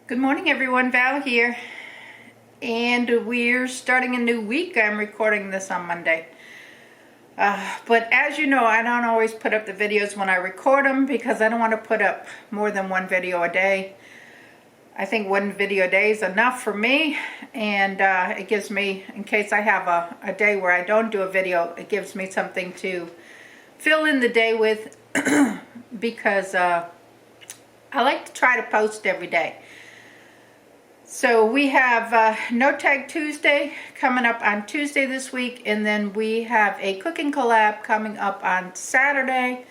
Good morning everyone, Val here, and we're starting a new week. I'm recording this on Monday. But as you know, I don't always put up the videos when I record them because I don't want to put up more than one video a day. I think one video a day is enough for me, and it gives me, in case I have a day where I don't do a video, it gives me something to fill in the day with because I like to try to post every day. So we have No Tag Tuesday coming up on Tuesday this week, and then we have a cooking collab coming up on Saturday.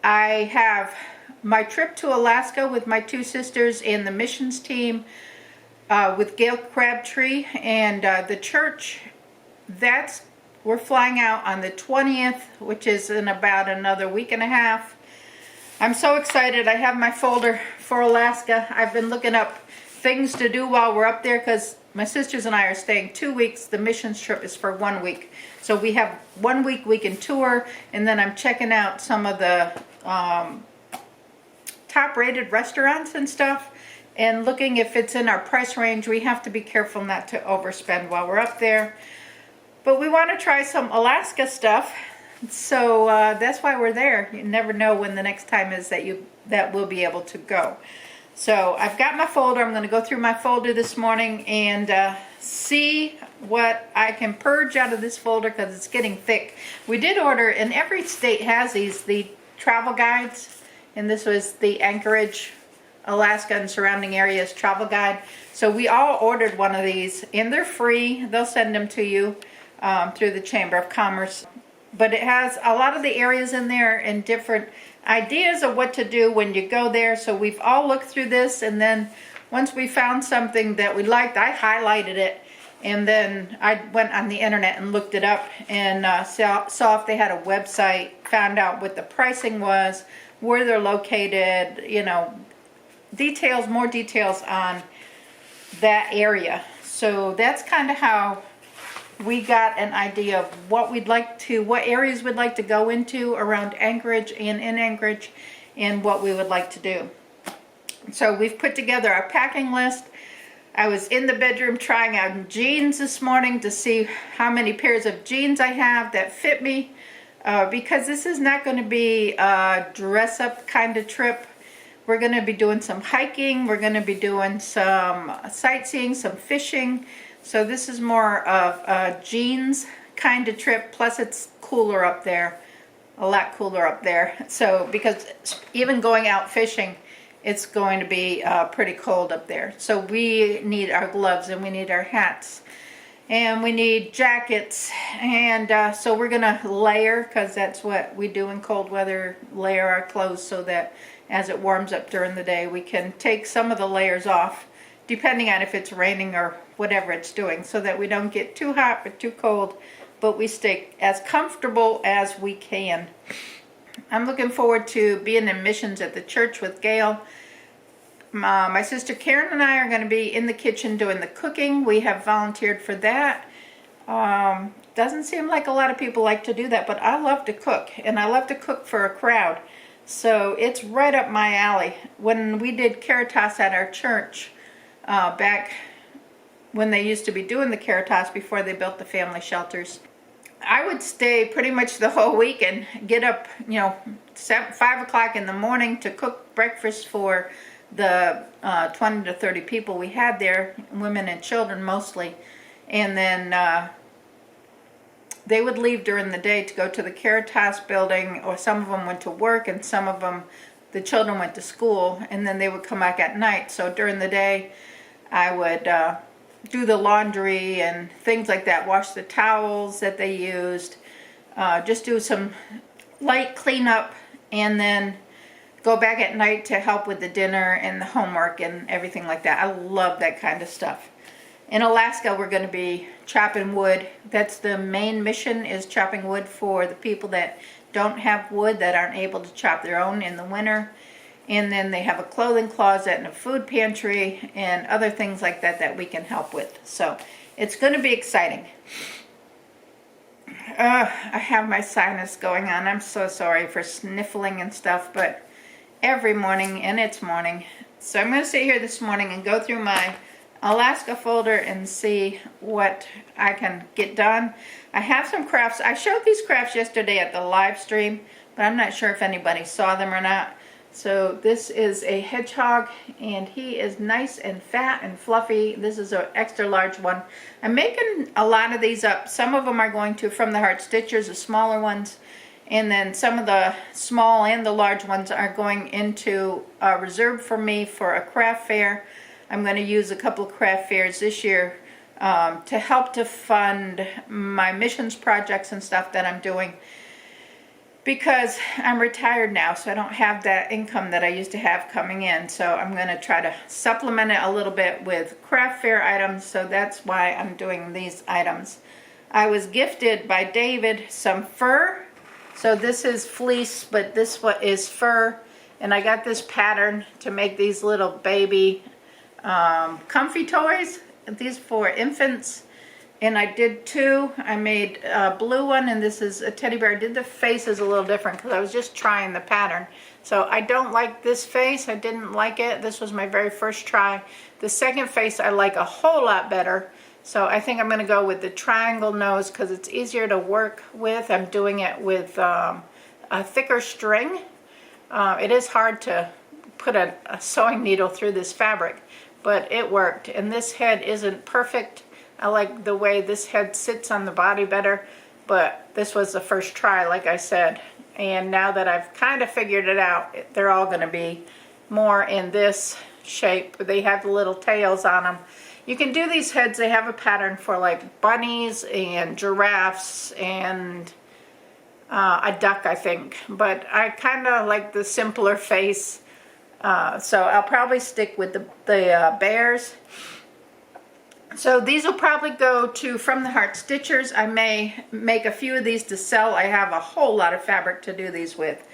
I have my trip to Alaska with my two sisters and the missions team with Gail Crabtree and the church. We're flying out on the 20th, which is in about another week and a half. I'm so excited. I have my folder for Alaska. I've been looking up things to do while we're up there because my sisters and I are staying 2 weeks. The missions trip is for 1 week. So we have 1 week we can tour, and then I'm checking out some of the top rated restaurants and stuff and looking if it's in our price range. We have to be careful not to overspend while we're up there. But we want to try some Alaska stuff. So that's why we're there. You never know when the next time is that we'll be able to go. So I've got my folder. I'm going to go through my folder this morning and see what I can purge out of this folder because it's getting thick. We did order, and every state has the travel guides, and this was the Anchorage, Alaska and surrounding areas travel guide. So we all ordered one of these, and they're free. They'll send them to you through the Chamber of Commerce. But it has a lot of the areas in there and different ideas of what to do when you go there. So we've all looked through this, and then once we found something that we liked, I highlighted it, and then I went on the internet and looked it up and saw if they had a website, found out what the pricing was, where they're located, you know, more details on that area. So that's kind of how we got an idea of what areas we'd like to go into around Anchorage and in Anchorage, and what we would like to do. So we've put together our packing list. I was in the bedroom trying out jeans this morning to see how many pairs of jeans I have that fit me, because this is not going to be a dress-up kind of trip. We're going to be doing some hiking. We're going to be doing some sightseeing, some fishing. So this is more of a jeans kind of trip, plus it's cooler up there, a lot cooler up there. So because even going out fishing, it's going to be pretty cold up there. So we need our gloves, and we need our hats, and we need jackets, and so we're gonna layer, because that's what we do in cold weather, layer our clothes so that as it warms up during the day, we can take some of the layers off, depending on if it's raining or whatever it's doing, so that we don't get too hot or too cold, but we stay as comfortable as we can. I'm looking forward to being in missions at the church with Gail. My sister Karen and I are going to be in the kitchen doing the cooking. We have volunteered for that. Doesn't seem like a lot of people like to do that, but I love to cook, and I love to cook for a crowd. So it's right up my alley. When we did Caritas at our church, back when they used to be doing the Caritas before they built the family shelters, I would stay pretty much the whole week and get up, 5 o'clock in the morning to cook breakfast for the 20 to 30 people we had there, women and children mostly. And then they would leave during the day to go to the Caritas building, or some of them went to work, and some of them, the children went to school, and then they would come back at night. So during the day, I would do the laundry and things like that, wash the towels that they used, just do some light cleanup, and then go back at night to help with the dinner and the homework and everything like that. I love that kind of stuff. In Alaska, we're going to be chopping wood. That's the main mission, is chopping wood for the people that don't have wood, that aren't able to chop their own in the winter. And then they have a clothing closet and a food pantry and other things like that that we can help with. So it's going to be exciting. I have my sinus going on. I'm so sorry for sniffling and stuff, but every morning, and it's morning, So I'm going to sit here this morning and go through my Alaska folder and see what I can get done. I have some crafts. I showed these crafts yesterday at the live stream, but I'm not sure if anybody saw them or not. So this is a hedgehog, and he is nice and fat and fluffy. This is an extra large one. I'm making a lot of these up. Some of them are going to From the Heart Stitchers, the smaller ones. And then some of the small and the large ones are going into reserved for me for a craft fair. I'm going to use a couple of craft fairs this year to help to fund my missions projects and stuff that I'm doing, because I'm retired now, so I don't have that income that I used to have coming in. So I'm going to try to supplement it a little bit with craft fair items, so that's why I'm doing these items. I was gifted by David some fur. So this is fleece, but this one is fur, and I got this pattern to make these little baby comfy toys. These for infants, and I did two. I made a blue one, and this is a teddy bear. I did the faces a little different because I was just trying the pattern. So I don't like this face. I didn't like it. This was my very first try. The second face I like a whole lot better. So I think I'm going to go with the triangle nose because it's easier to work with. I'm doing it with a thicker string. It is hard to put a sewing needle through this fabric, but it worked. And this head isn't perfect. I like the way this head sits on the body better, but this was the first try, like I said. And now that I've kind of figured it out, they're all going to be more in this shape. They have the little tails on them. You can do these heads. They have a pattern for like bunnies and giraffes and a duck, I think. But I kind of like the simpler face. So I'll probably stick with the bears. So these will probably go to From the Heart Stitchers. I may make a few of these to sell. I have a whole lot of fabric to do these with.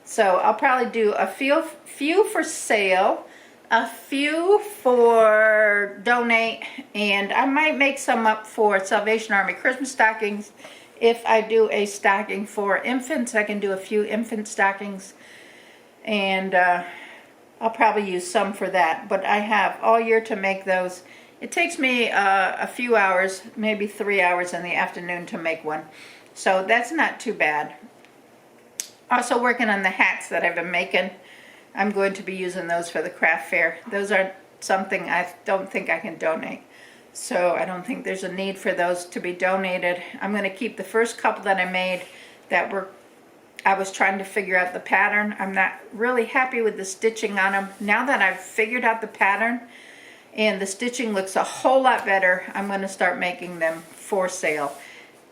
So I'll probably do a few for sale, a few for donate, and I might make some up for Salvation Army Christmas stockings. If I do a stocking for infants, I can do a few infant stockings, and I'll probably use some for that. But I have all year to make those. It takes me a few hours, maybe 3 hours in the afternoon to make one. So that's not too bad. Also working on the hats that I've been making. I'm going to be using those for the craft fair. Those are something I don't think I can donate. So I don't think there's a need for those to be donated. I'm going to keep the first couple that I made that I was trying to figure out the pattern. I'm not really happy with the stitching on them. Now that I've figured out the pattern and the stitching looks a whole lot better, I'm going to start making them for sale.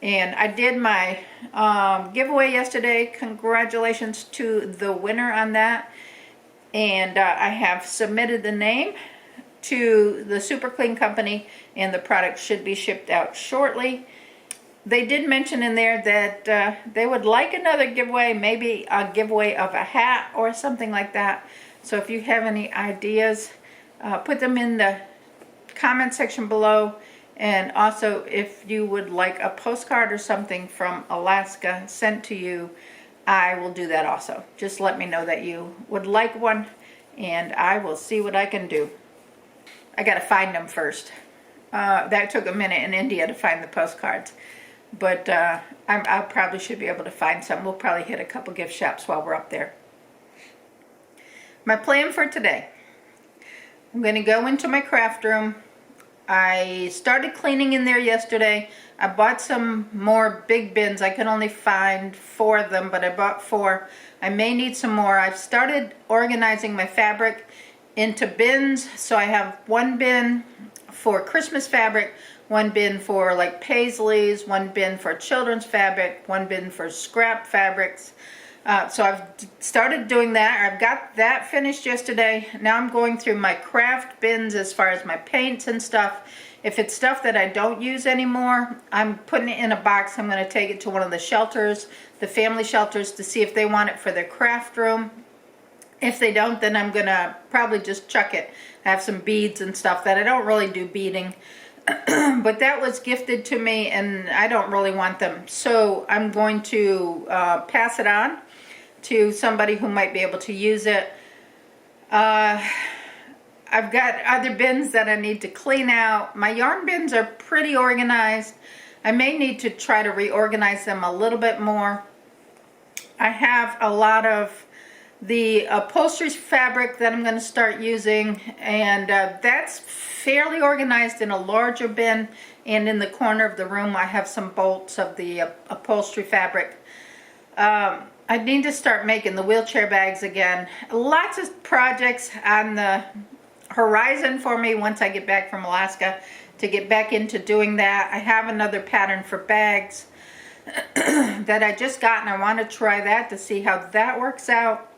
And I did my giveaway yesterday. Congratulations to the winner on that. And I have submitted the name to the Super Clean Company, and the product should be shipped out shortly. They did mention in there that they would like another giveaway, maybe a giveaway of a hat or something like that. So if you have any ideas, put them in the comment section below. And also, if you would like a postcard or something from Alaska sent to you, I will do that also. Just let me know that you would like one, and I will see what I can do. I got to find them first. That took a minute in India to find the postcards. But I probably should be able to find some. We'll probably hit a couple gift shops while we're up there. My plan for today. I'm going to go into my craft room. I started cleaning in there yesterday. I bought some more big bins. I could only find 4 of them, but I bought 4. I may need some more. I've started organizing my fabric into bins. So I have 1 bin for Christmas fabric, 1 bin for like paisleys, 1 bin for children's fabric, 1 bin for scrap fabrics. So I've started doing that. I've got that finished yesterday. Now I'm going through my craft bins as far as my paints and stuff. If it's stuff that I don't use anymore, I'm putting it in a box. I'm going to take it to one of the shelters, the family shelters, to see if they want it for their craft room. If they don't, then I'm going to probably just chuck it. I have some beads and stuff that I don't really do beading. But that was gifted to me, and I don't really want them. So I'm going to pass it on to somebody who might be able to use it. I've got other bins that I need to clean out. My yarn bins are pretty organized. I may need to try to reorganize them a little bit more. I have a lot of the upholstery fabric that I'm going to start using, and that's fairly organized in a larger bin, and in the corner of the room I have some bolts of the upholstery fabric. I need to start making the wheelchair bags again. Lots of projects on the horizon for me once I get back from Alaska to get back into doing that. I have another pattern for bags that I just got, and I want to try that to see how that works out.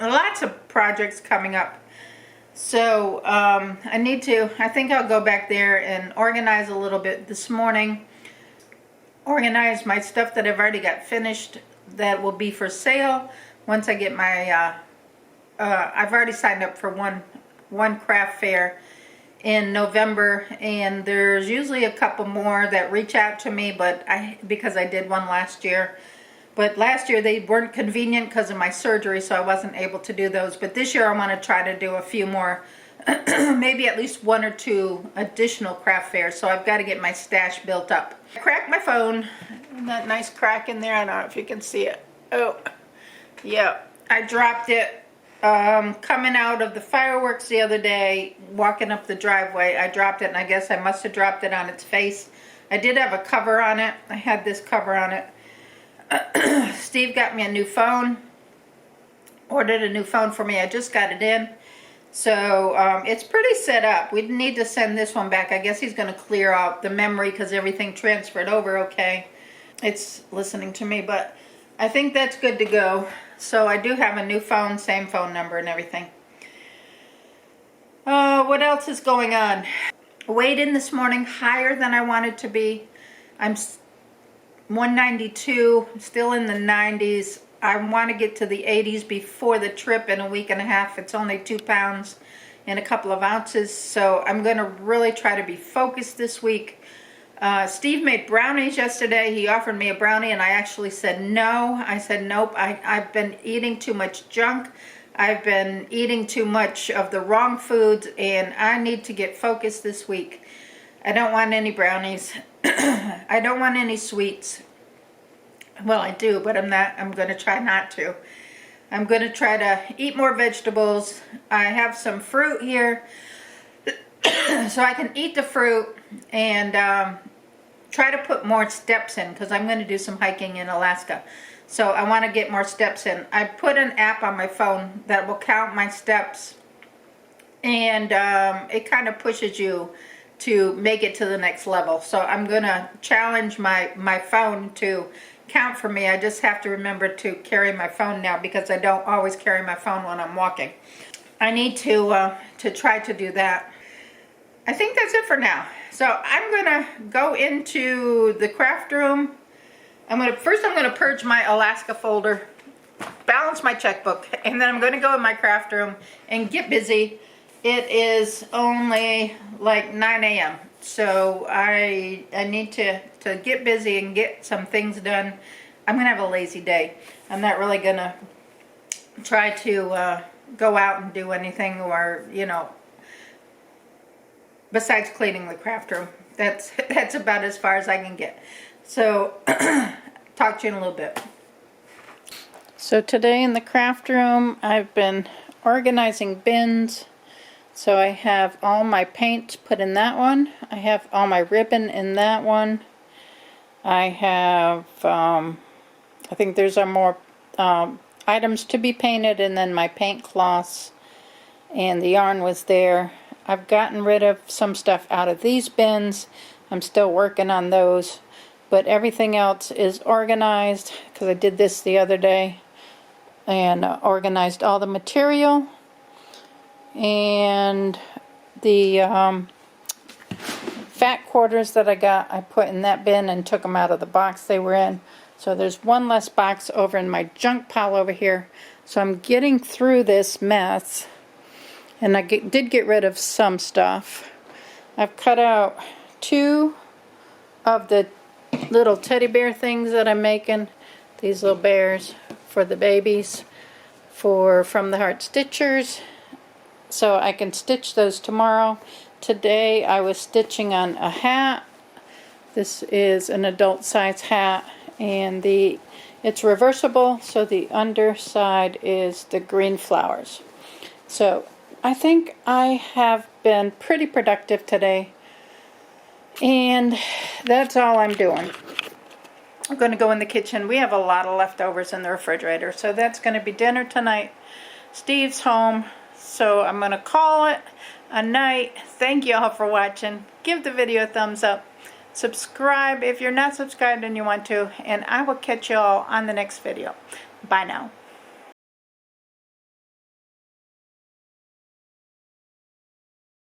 Lots of projects coming up. So I think I'll go back there and organize a little bit this morning. Organize my stuff that I've already got finished that will be for sale once I get my, I've already signed up for one craft fair in November, and there's usually a couple more that reach out to me, but because I did one last year. But last year they weren't convenient because of my surgery, so I wasn't able to do those. But this year I want to try to do a few more, maybe at least 1 or 2 additional craft fairs. So I've got to get my stash built up. I cracked my phone. Isn't that nice crack in there? I don't know if you can see it. Oh, yeah. I dropped it coming out of the fireworks the other day, walking up the driveway. I dropped it, and I guess I must have dropped it on its face. I did have a cover on it. I had this cover on it. Steve got me a new phone, ordered a new phone for me. I just got it in. So it's pretty set up. We need to send this one back. I guess he's going to clear out the memory because everything transferred over okay. It's listening to me, but I think that's good to go. So I do have a new phone, same phone number and everything. What else is going on? Weighed in this morning higher than I wanted to be. I'm 192, still in the 90s. I want to get to the 80s before the trip in a week and a half. It's only 2 pounds and a couple of ounces, so I'm going to really try to be focused this week. Steve made brownies yesterday. He offered me a brownie, and I actually said no. I said nope. I've been eating too much junk. I've been eating too much of the wrong foods, and I need to get focused this week. I don't want any brownies. I don't want any sweets. Well, I do, but I'm going to try not to. I'm going to try to eat more vegetables. I have some fruit here, so I can eat the fruit and try to put more steps in, because I'm going to do some hiking in Alaska. So I want to get more steps in. I put an app on my phone that will count my steps, and it kind of pushes you to make it to the next level. So I'm going to challenge my phone to count for me. I just have to remember to carry my phone now, because I don't always carry my phone when I'm walking. I need to try to do that. I think that's it for now. So I'm going to go into the craft room. First I'm going to purge my Alaska folder, balance my checkbook, and then I'm going to go in my craft room and get busy. It is only like 9 a.m. So I need to get busy and get some things done. I'm going to have a lazy day. I'm not really going to try to go out and do anything, or, you know, besides cleaning the craft room. That's about as far as I can get. So talk to you in a little bit. So today in the craft room, I've been organizing bins. So I have all my paint put in that one. I have all my ribbon in that one. I have, I think there's some more items to be painted, and then my paint cloths, and the yarn was there. I've gotten rid of some stuff out of these bins. I'm still working on those, but everything else is organized, because I did this the other day, and organized all the material. And the fat quarters that I got, I put in that bin and took them out of the box they were in. So there's one less box over in my junk pile over here. So I'm getting through this mess. And I did get rid of some stuff. I've cut out 2 of the little teddy bear things that I'm making. These little bears for the babies from the Heart Stitchers. so I can stitch those tomorrow. Today I was stitching on a hat. This is an adult size hat, and it's reversible, so the underside is the green flowers. So I think I have been pretty productive today, and that's all I'm doing. I'm going to go in the kitchen. We have a lot of leftovers in the refrigerator, so that's going to be dinner tonight. Steve's home, so I'm going to call it a night. Thank you all for watching. Give the video a thumbs up. Subscribe if you're not subscribed and you want to, and I will catch you all on the next video. Bye now.